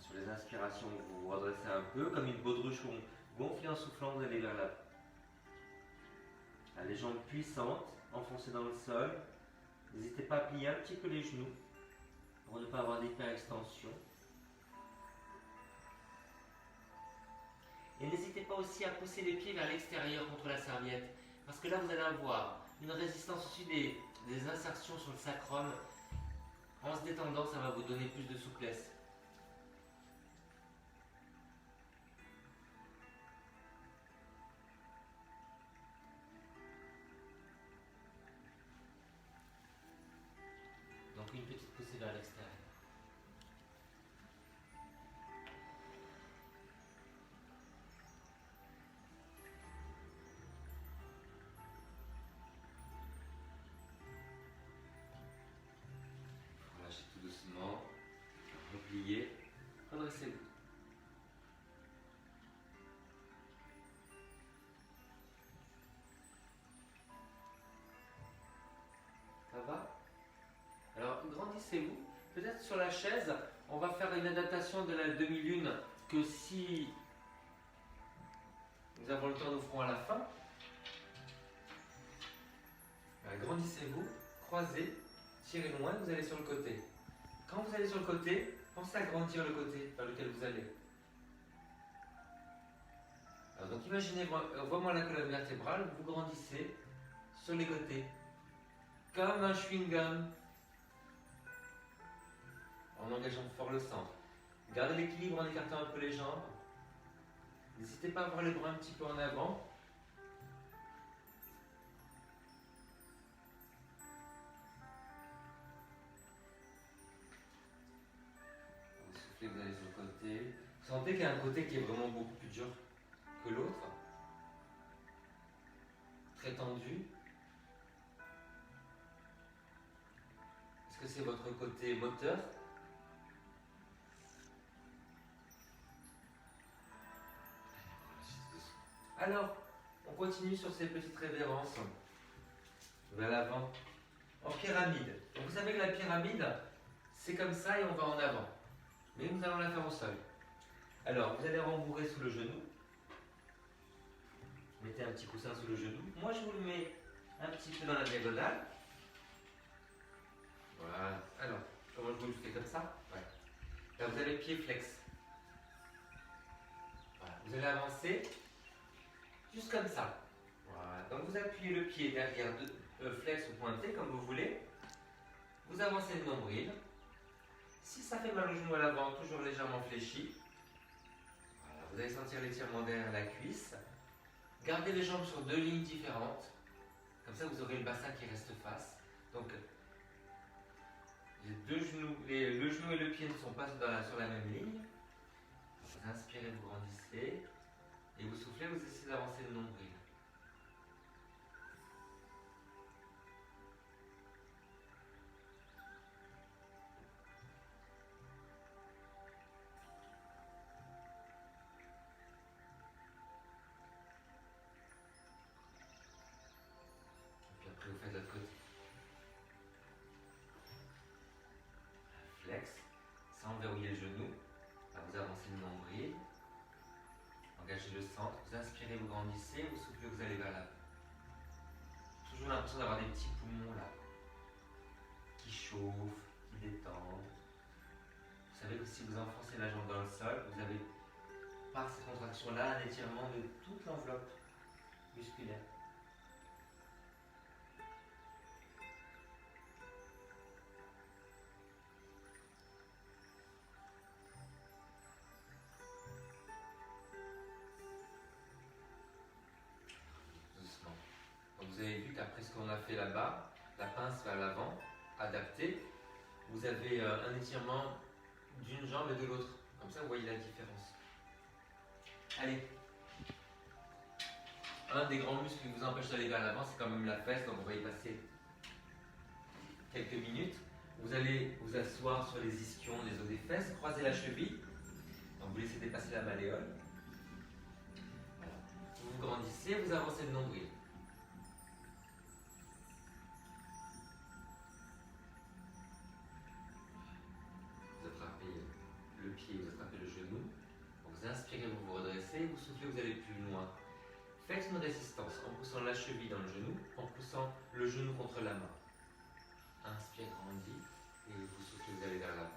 Sur les inspirations, vous vous redressez un peu comme une baudruche gonflée en soufflant, vous allez vers l'avant. Les jambes puissantes, enfoncées dans le sol. N'hésitez pas à plier un petit peu les genoux pour ne pas avoir d'hyperextension. Et n'hésitez pas aussi à pousser les pieds vers l'extérieur contre la serviette. Parce que là, vous allez avoir une résistance aussi des insertions sur le sacrum. En se détendant, ça va vous donner plus de souplesse. Donc une petite poussée vers l'extérieur. Relâchez tout doucement. Repliez. Redressez-vous. Ça va? Alors, grandissez-vous. Peut-être sur la chaise, on va faire une adaptation de la demi-lune que si nous avons le temps, nous ferons à la fin. Grandissez-vous, croisez, tirez loin, vous allez sur le côté. Quand vous allez sur le côté, pensez à grandir le côté vers lequel vous allez. Alors, donc imaginez, vois-moi la colonne vertébrale, vous grandissez sur les côtés, comme un chewing-gum, en engageant fort le centre. Gardez l'équilibre en écartant un peu les jambes. N'hésitez pas à avoir les bras un petit peu en avant. Vous soufflez, vous allez sur le côté. Vous sentez qu'il y a un côté qui est vraiment beaucoup plus dur que l'autre. Très tendu. Est-ce que c'est votre côté moteur? Alors, on continue sur ces petites révérences vers l'avant, en pyramide. Donc vous savez que la pyramide, c'est comme ça et on va en avant. Mais nous allons la faire au sol. Alors, vous allez rembourrer sous le genou. Mettez un petit coussin sous le genou. Moi, je vous le mets un petit peu dans la diagonale. Voilà. Alors, comment je vous le fais comme ça? Ouais. Là, vous avez le pied flex. Voilà. Vous allez avancer. Juste comme ça. Voilà. Donc vous appuyez le pied derrière, flex ou pointé, comme vous voulez. Vous avancez le nombril. Si ça fait mal au genou à l'avant, toujours légèrement fléchi. Voilà. Vous allez sentir l'étirement derrière la cuisse. Gardez les jambes sur 2 lignes différentes. Comme ça, vous aurez le bassin qui reste face. Donc, les deux genoux, le genou et le pied ne sont pas sur la même ligne. Vous inspirez, vous grandissez. Et vous soufflez, vous essayez d'avancer le nombril. Et puis après, vous faites de l'autre côté. Flex, sans verrouiller le genou. Là, vous avancez le nombril. Engagez le centre, vous inspirez, vous grandissez, vous soufflez, vous allez vers l'avant. toujours l'impression d'avoir des petits poumons là, qui chauffent, qui détendent. Vous savez que si vous enfoncez la jambe dans le sol, vous avez par cette contraction-là un étirement de toute l'enveloppe musculaire. Doucement. Donc vous avez vu qu'après ce qu'on a fait là-bas, la pince vers l'avant, adaptée, vous avez un étirement d'une jambe et de l'autre. Comme ça, vous voyez la différence. Allez. Un des grands muscles qui vous empêche d'aller vers l'avant, c'est quand même la fesse, donc on va y passer quelques minutes. Vous allez vous asseoir sur les ischions, les os des fesses, croiser la cheville. Donc vous laissez dépasser la malléole. Voilà. Vous grandissez, vous avancez le nombril. Vous attrapez le pied, vous attrapez le genou. Donc vous inspirez, vous vous redressez, vous soufflez, vous allez plus loin. Faites une résistance en poussant la cheville dans le genou, en poussant le genou contre la main. Inspire, grandit, et vous soufflez, vous allez vers l'avant.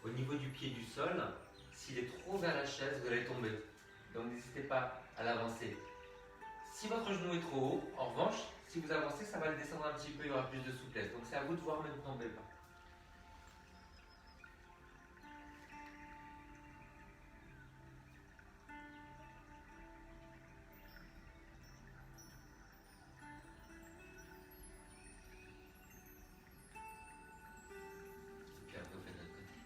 Au niveau du pied du sol, s'il est trop vers la chaise, vous allez tomber. Donc n'hésitez pas à l'avancer. Si votre genou est trop haut, en revanche, si vous avancez, ça va le descendre un petit peu, il y aura plus de souplesse. Donc c'est à vous de voir, mais ne tombez pas. Puis après, vous faites de l'autre côté.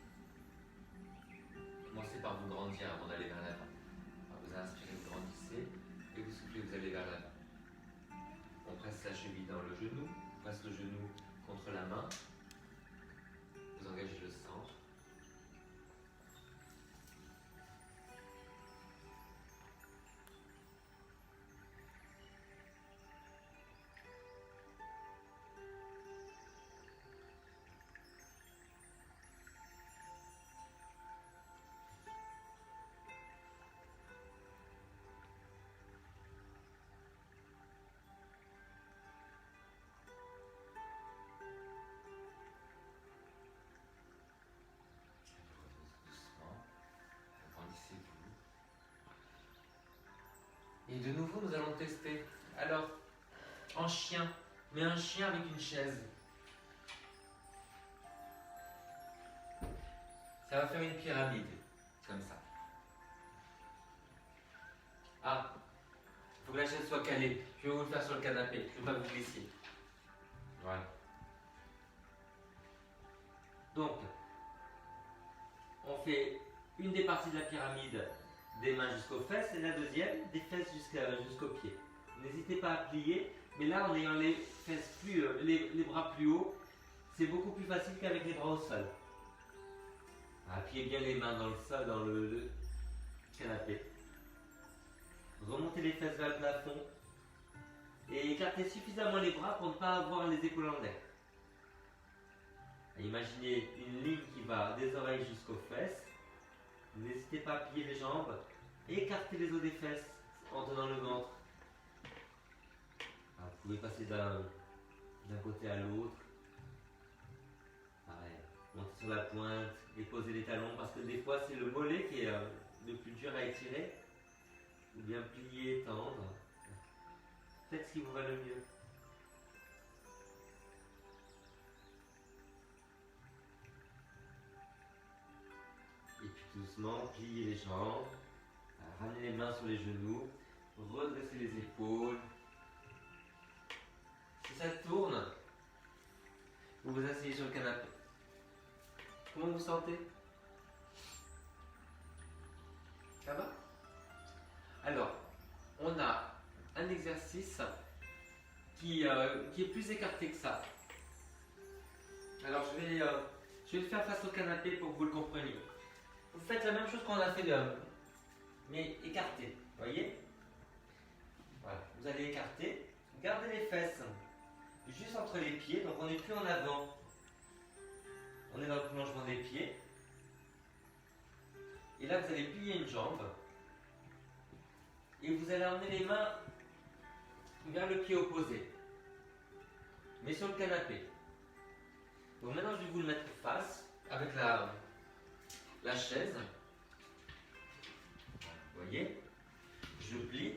Commencez par vous grandir avant d'aller vers l'avant. Alors, vous inspirez, vous grandissez, et vous soufflez, vous allez vers l'avant. On presse la cheville dans le genou, on presse le genou contre la main. Vous engagez le centre. Doucement, agrandissez-vous. Et de nouveau, nous allons tester. Alors, en chien, mais un chien avec une chaise. Ça va faire une pyramide, comme ça. Ah, il faut que la chaise soit calée. Je vais vous le faire sur le canapé, je ne vais pas vous glisser. Voilà. Donc, on fait une des parties de la pyramide des mains jusqu'aux fesses et la deuxième des fesses jusqu'aux pieds. N'hésitez pas à plier, mais là en ayant les fesses plus, les bras plus hauts, c'est beaucoup plus facile qu'avec les bras au sol. Appuyez bien les mains dans le sol, dans le canapé. Remontez les fesses vers le plafond et écartez suffisamment les bras pour ne pas avoir les épaules en l'air. Imaginez une ligne qui va des oreilles jusqu'aux fesses. N'hésitez pas à plier les jambes. Écartez les os des fesses en tenant le ventre. Alors, vous pouvez passer d'un côté à l'autre. Pareil, montez sur la pointe et posez les talons parce que des fois c'est le mollet qui est le plus dur à étirer. Ou bien plier, tendre. Faites ce qui vous va le mieux. Et puis doucement, pliez les jambes, ramenez les mains sur les genoux, redressez les épaules. Si ça tourne, vous vous asseyez sur le canapé. Comment vous sentez? Ça va? Alors, on a un exercice qui est plus écarté que ça. Alors, je vais le faire face au canapé pour que vous le compreniez. Vous faites la même chose qu'on a fait, mais écarté, voyez? Voilà, vous allez écarter, gardez les fesses juste entre les pieds, donc on n'est plus en avant. On est dans le prolongement des pieds. Et là, vous allez plier une jambe. Et vous allez emmener les mains vers le pied opposé, mais sur le canapé. Donc maintenant, je vais vous le mettre face avec la chaise. Vous voyez, je plie,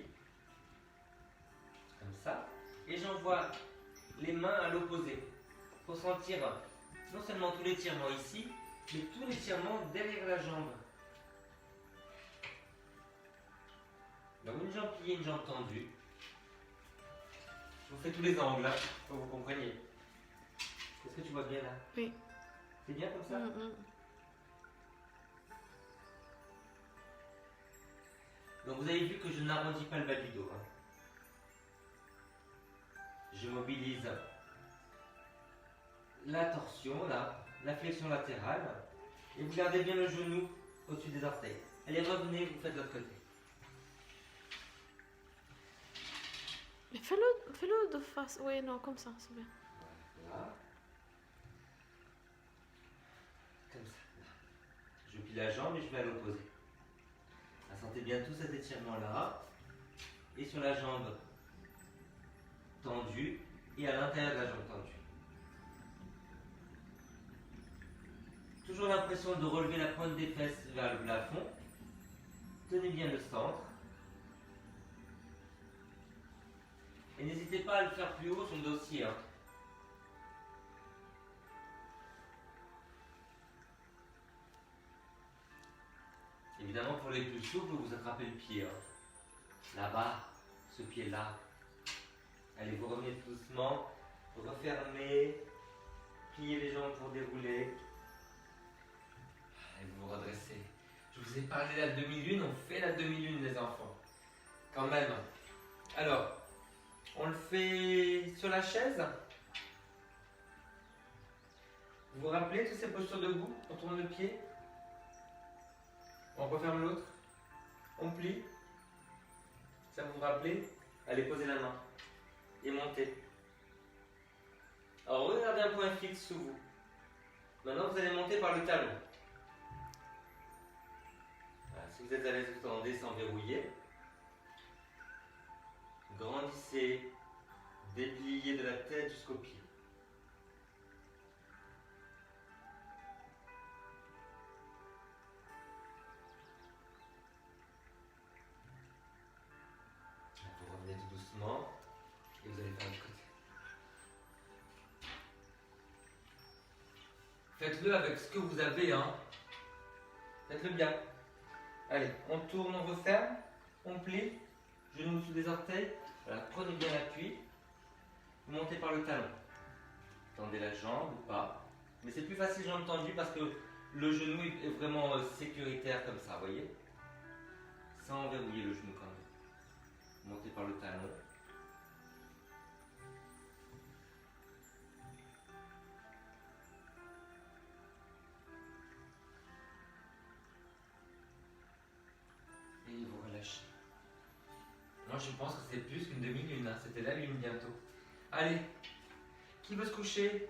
comme ça, et j'envoie les mains à l'opposé, pour sentir non seulement tout l'étirement ici, mais tout l'étirement derrière la jambe. Donc une jambe pliée, une jambe tendue. Je vous fais tous les angles, hein, pour que vous compreniez. Est-ce que tu vois bien là? Oui. C'est bien comme ça? Donc vous avez vu que je n'arrondis pas le bas du dos. Hein. Je mobilise la torsion, là, la flexion latérale, et vous gardez bien le genou au-dessus des orteils. Allez, revenez, vous faites de l'autre côté. Mais fais-le de face. Oui, non, comme ça, c'est bien. Voilà. Comme ça. Je plie la jambe et je vais à l'opposé. Sentez bien tout cet étirement-là. Et sur la jambe tendue et à l'intérieur de la jambe tendue. Toujours l'impression de relever la pointe des fesses vers le plafond. Tenez bien le centre. Et n'hésitez pas à le faire plus haut sur le dossier. Hein. Évidemment, pour les plus souples, vous attrapez le pied. Hein. Là-bas, ce pied-là. Allez, vous revenez doucement. Refermez. Pliez les jambes pour dérouler. Et vous vous redressez. Je vous ai parlé de la demi-lune. On fait la demi-lune, les enfants. Quand même. Alors, on le fait sur la chaise. Vous vous rappelez toutes ces postures debout? On tourne le pied. On referme l'autre. On plie. Ça vous rappelez? Allez, posez la main. Et montez. Alors, regardez un point fixe sous vous. Maintenant, vous allez monter par le talon. Voilà, si vous êtes à l'aise, vous tendez sans verrouiller. Grandissez. Dépliez de la tête jusqu'aux pieds. Vous revenez tout doucement et vous allez faire l'autre côté. Faites-le avec ce que vous avez, hein. Faites-le bien. Allez, on tourne, on referme, on plie, genoux sous les orteils. Voilà, prenez bien l'appui. Vous montez par le talon. Tendez la jambe ou pas. Mais c'est plus facile jambe tendue parce que le genou est vraiment sécuritaire comme ça, vous voyez. Sans verrouiller le genou quand même. Montez par le talon. Et vous relâchez. Moi je pense que c'est plus qu'une demi-lune, hein. C'était la lune bientôt. Allez, qui veut se coucher?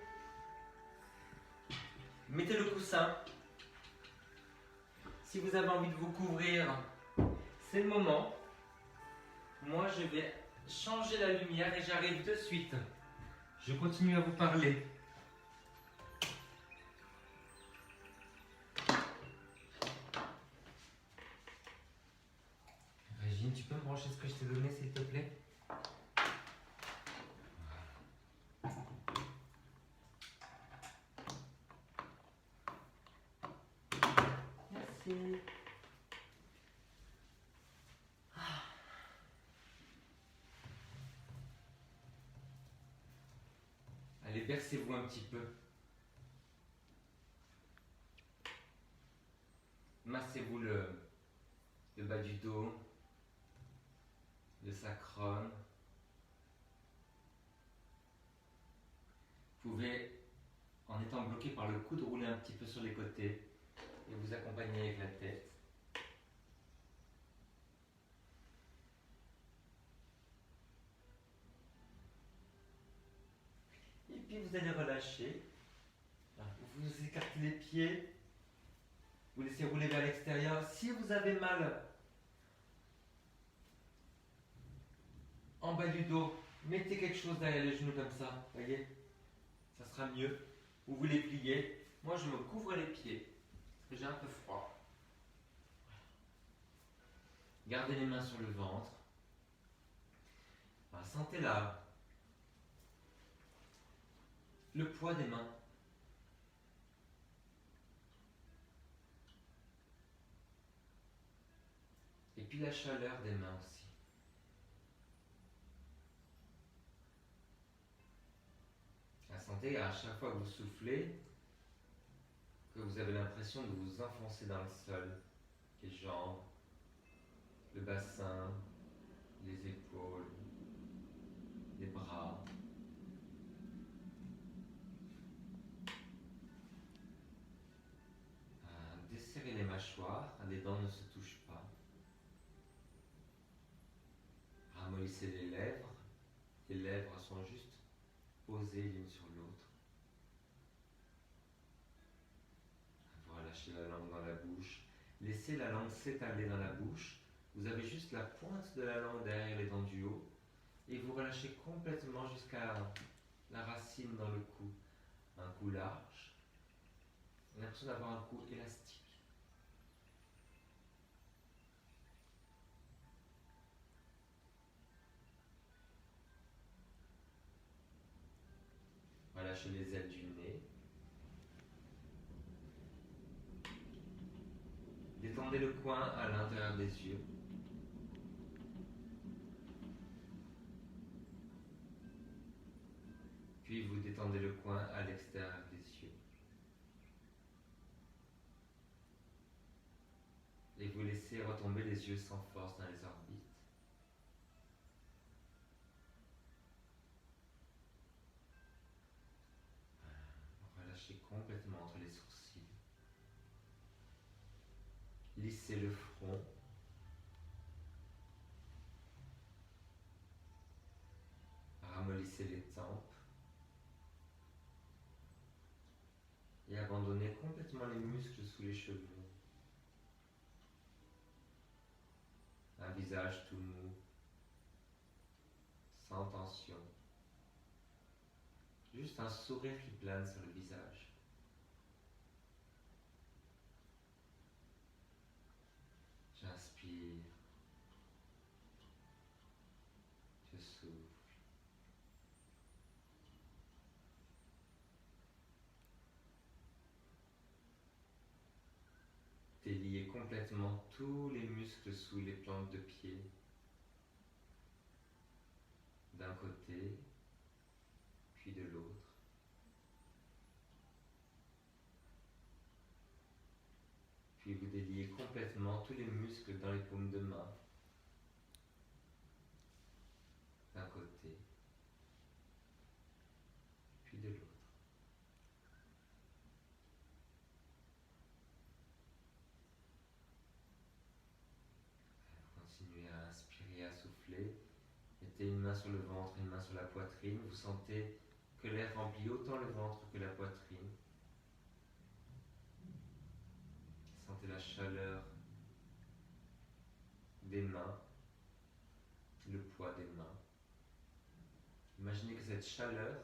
Mettez le coussin. Si vous avez envie de vous couvrir, c'est le moment. Moi je vais changer la lumière et j'arrive de suite. Je continue à vous parler. Régine, tu peux me brancher ce que je t'ai donné s'il te plaît? Merci. Allez, bercez-vous un petit peu. Massez-vous le bas du dos, le sacrum. Vous pouvez, en étant bloqué par le coude, rouler un petit peu sur les côtés et vous accompagner avec la tête. Et puis vous allez relâcher. Vous écartez les pieds. Vous laissez rouler vers l'extérieur. Si vous avez mal en bas du dos, Mettez quelque chose derrière les genoux comme ça, voyez? Ça sera mieux. Ou vous les pliez. Moi, je me couvre les pieds, parce que j'ai un peu froid. Gardez les mains sur le ventre. Alors, sentez là le poids des mains. Et puis la chaleur des mains aussi. Sentez à chaque fois que vous soufflez, que vous avez l'impression de vous enfoncer dans le sol. Les jambes, le bassin, les épaules, les bras. Desserrez les mâchoires, les dents ne se touchent pas. Ramollissez les lèvres sont juste posées l'une sur l'autre. Vous relâchez la langue dans la bouche. Laissez la langue s'étaler dans la bouche. Vous avez juste la pointe de la langue derrière les dents du haut. Et vous relâchez complètement jusqu'à la racine dans le cou. Un cou large. Vous avez l'impression d'avoir un cou élastique. Relâchez les ailes du nez. Détendez le coin à l'intérieur des yeux. Puis vous détendez le coin à l'extérieur des yeux. Et vous laissez retomber les yeux sans force dans les orbites. Relâchez complètement entre les sourcils. Lissez le front. Ramollissez les tempes. Et abandonnez complètement les muscles sous les cheveux. Un visage tout mou, sans tension. Juste un sourire qui plane sur le visage. J'inspire. Je souffle. Déliez complètement tous les muscles sous les plantes de pied. D'un côté, puis de l'autre. Puis vous déliez complètement tous les muscles dans les paumes de main. D'un côté, puis de l'autre. Continuez à inspirer, à souffler. Mettez une main sur le ventre, une main sur la poitrine. Vous sentez que l'air remplit autant le ventre que la poitrine. Sentez la chaleur des mains, le poids des mains. Imaginez que cette chaleur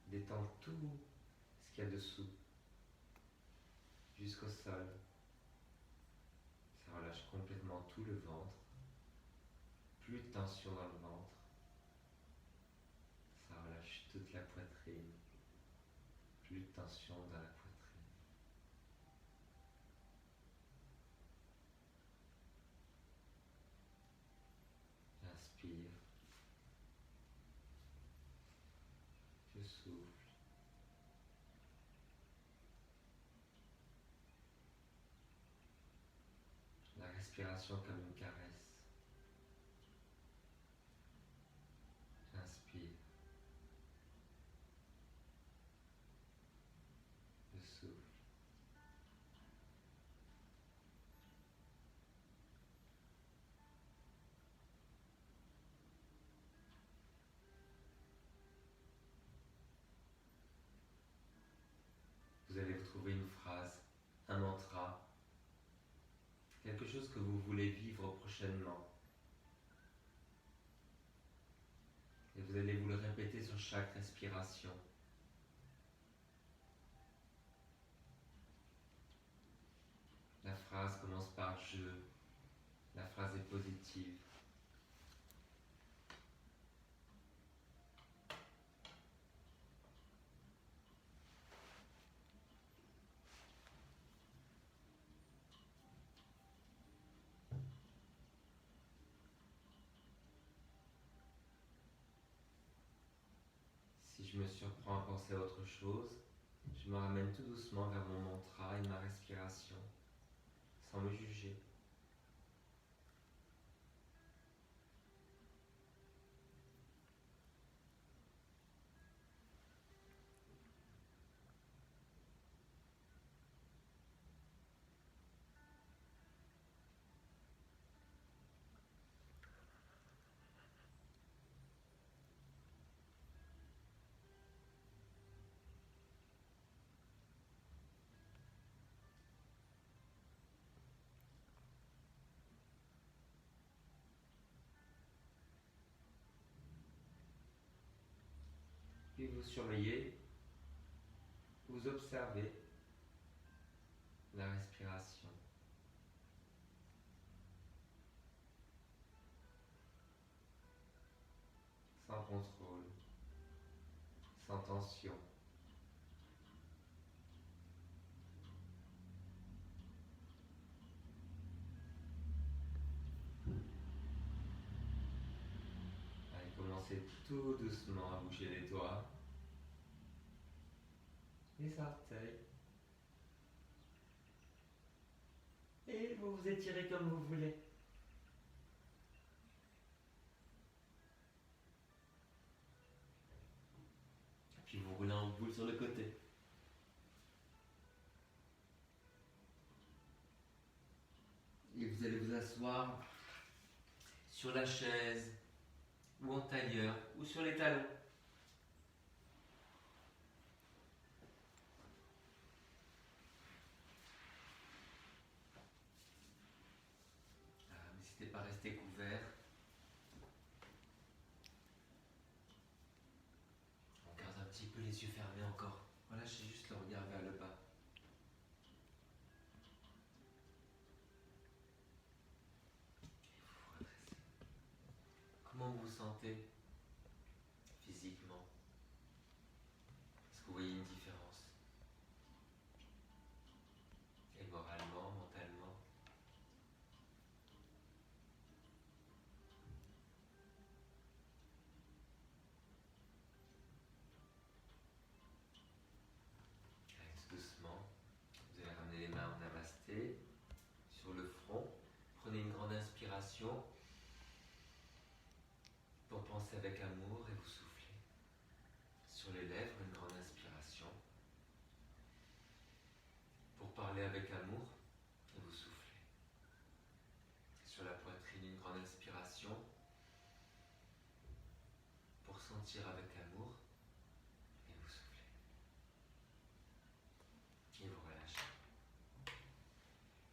détend tout ce qu'il y a dessous, jusqu'au sol. Ça relâche complètement tout le ventre. Plus de tension dans le ventre. Ça relâche toute la poitrine. Plus de tension dans la poitrine. J'inspire. Je souffle. La respiration comme une caresse. J'inspire. Je souffle. Vous allez vous trouver une phrase, un mantra, quelque chose que vous voulez vivre prochainement. vous allez vous le répéter sur chaque respiration. La phrase commence par je. La phrase est positive. Si je me surprends à penser à autre chose, je me ramène tout doucement vers mon mantra et ma respiration, sans me juger. Puis vous surveillez, vous observez la respiration. Sans contrôle, sans tension. Allez, commencez tout doucement à bouger les doigts, les orteils. Et vous vous étirez comme vous voulez. Puis vous roulez en boule sur le côté. Et vous allez vous asseoir sur la chaise, ou en tailleur, ou sur les talons. N'hésitez pas à rester couvert. On garde un petit peu les yeux fermés encore. Relâchez juste le regard vers le bas. Et vous vous redressez. Comment vous vous sentez physiquement? Est-ce que vous voyez une différence? Et moralement, mentalement? Allez, tout doucement, vous allez ramener les mains en namasté sur le front. Prenez une grande inspiration pour penser avec amour et vous soufflez. Sur les lèvres, une grande inspiration pour parler avec amour et vous soufflez. Sur la poitrine, une grande inspiration pour sentir avec amour et vous soufflez. Et vous relâchez.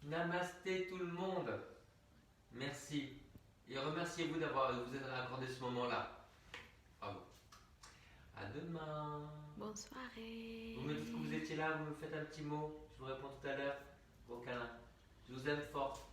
Namasté tout le monde. Merci. Et remerciez-vous d'avoir vous être accordé ce moment-là. Bravo. À demain. Bonne soirée. Vous me dites que vous étiez là, vous me faites un petit mot. Je vous réponds tout à l'heure. Gros câlin. Je vous aime fort.